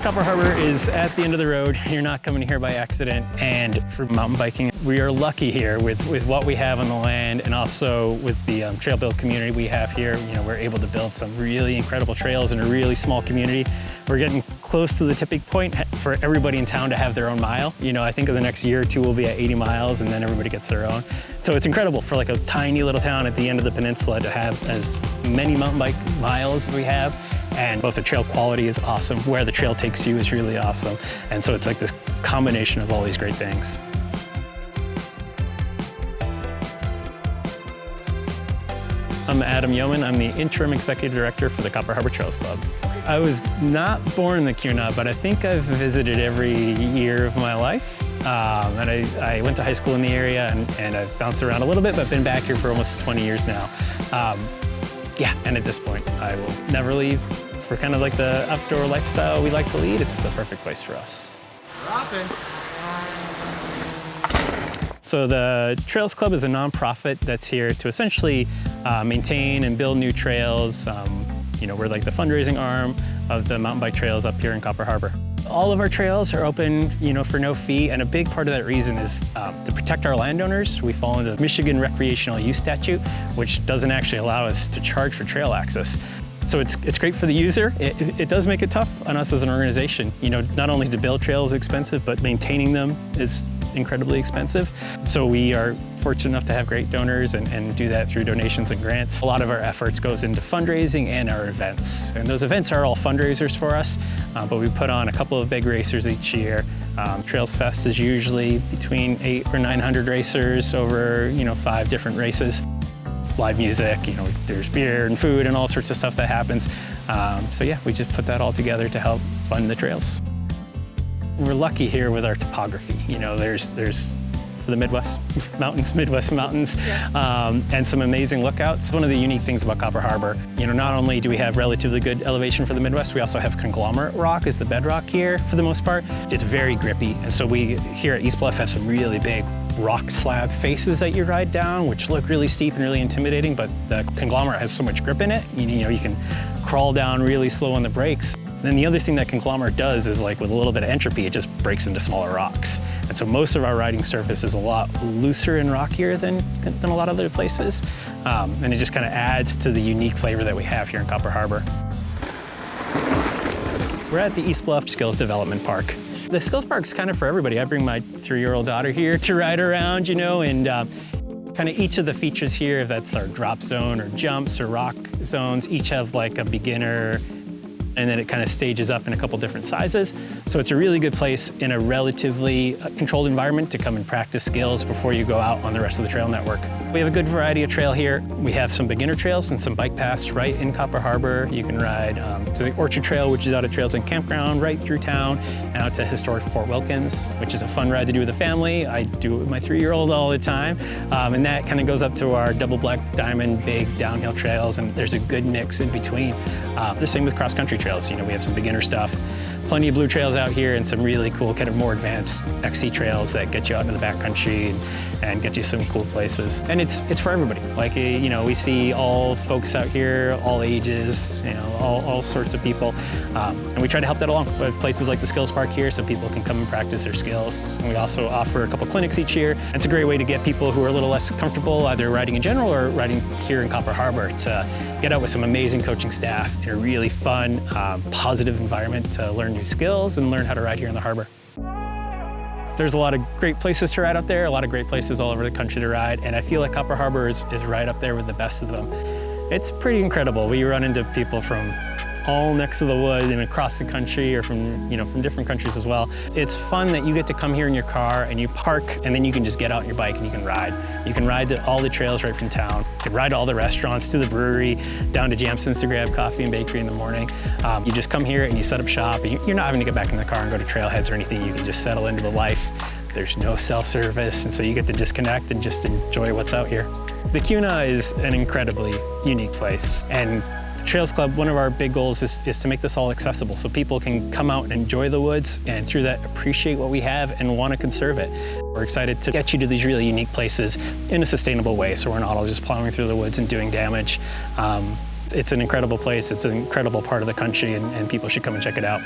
Copper Harbor is at the end of the road. You're not coming here by accident. And for mountain biking, we are lucky here with what we have on the land, and also with the trail build community we have here. You know, we're able to build some really incredible trails in a really small community. We're getting close to the tipping point for everybody in town to have their own mile. You know, I think in the next year or two we'll be at 80 miles, and then everybody gets their own. So it's incredible for like a tiny little town at the end of the peninsula to have as many mountain bike miles as we have. And both the trail quality is awesome, where the trail takes you is really awesome. And so it's like this combination of all these great things. I'm Adam Yeoman. I'm the interim executive director for the Copper Harbor Trails Club. I was not born in the Keweenaw, but I think I've visited every year of my life. And I went to high school in the area, and I've bounced around a little bit, but been back here for almost 20 years now. Yeah, and at this point, I will never leave. For kind of like the outdoor lifestyle we like to lead, it's the perfect place for us. Dropping. So the Trails Club is a nonprofit that's here to essentially maintain and build new trails. You know, we're like the fundraising arm of the mountain bike trails up here in Copper Harbor. All of our trails are open, you know, for no fee, and a big part of that reason is to protect our landowners. We fall into the Michigan recreational use statute, which doesn't actually allow us to charge for trail access. So it's great for the user. It does make it tough on us as an organization. You know, not only to build trails is expensive, but maintaining them is incredibly expensive. So we are fortunate enough to have great donors and do that through donations and grants. A lot of our efforts goes into fundraising and our events. And those events are all fundraisers for us, but we put on a couple of big racers each year. Trails Fest is usually between 800 or 900 racers over, you know, 5 different races. Live music, you know, there's beer and food and all sorts of stuff that happens. So yeah, we just put that all together to help fund the trails. We're lucky here with our topography. You know, there's the Midwest mountains, and some amazing lookouts. One of the unique things about Copper Harbor, you know, not only do we have relatively good elevation for the Midwest, we also have conglomerate rock as the bedrock here for the most part. It's very grippy, and so we here at East Bluff have some really big rock slab faces that you ride down, which look really steep and really intimidating, but the conglomerate has so much grip in it, you know, you can crawl down really slow on the brakes. Then the other thing that conglomerate does is, like, with a little bit of entropy, it just breaks into smaller rocks. And so most of our riding surface is a lot looser and rockier than a lot of other places. And it just kind of adds to the unique flavor that we have here in Copper Harbor. We're at the East Bluff Skills Development Park. The Skills Park is kind of for everybody. I bring my 3-year-old daughter here to ride around, you know, and kind of each of the features here, if that's our drop zone or jumps or rock zones, each have like a beginner, and then it kind of stages up in a couple different sizes. So it's a really good place in a relatively controlled environment to come and practice skills before you go out on the rest of the trail network. We have a good variety of trail here. We have some beginner trails and some bike paths right in Copper Harbor. You can ride to the Orchard Trail, which is out at Trails and Campground, right through town, and out to historic Fort Wilkins, which is a fun ride to do with the family. I do it with my 3-year-old all the time. And that kind of goes up to our double black diamond big downhill trails, and there's a good mix in between. The same with cross-country trails. You know, we have some beginner stuff, plenty of blue trails out here, and some really cool, kind of more advanced XC trails that get you out into the backcountry and get you some cool places. And it's for everybody. Like, you know, we see all folks out here, all ages, you know, all sorts of people. And we try to help that along with places like the Skills Park here, so people can come and practice their skills. And we also offer a couple clinics each year. It's a great way to get people who are a little less comfortable either riding in general or riding here in Copper Harbor to get out with some amazing coaching staff in a really fun, positive environment to learn new skills and learn how to ride here in the harbor. There's a lot of great places to ride out there, a lot of great places all over the country to ride, and I feel like Copper Harbor is right up there with the best of them. It's pretty incredible. We run into people from all next to the wood and across the country, or from, you know, from different countries as well. It's fun that you get to come here in your car and you park, and then you can just get out on your bike and you can ride. You can ride to all the trails right from town. You can ride to all the restaurants, to the brewery, down to Jamson's to grab coffee and bakery in the morning. You just come here and you set up shop. And you're not having to get back in the car and go to trailheads or anything. You can just settle into the life. There's no self-service, and so you get to disconnect and just enjoy what's out here. The Keweenaw is an incredibly unique place, and the Trails Club, one of our big goals is to make this all accessible so people can come out and enjoy the woods, and through that appreciate what we have and want to conserve it. We're excited to get you to these really unique places in a sustainable way, so we're not all just plowing through the woods and doing damage. It's an incredible place, it's an incredible part of the country, and people should come and check it out.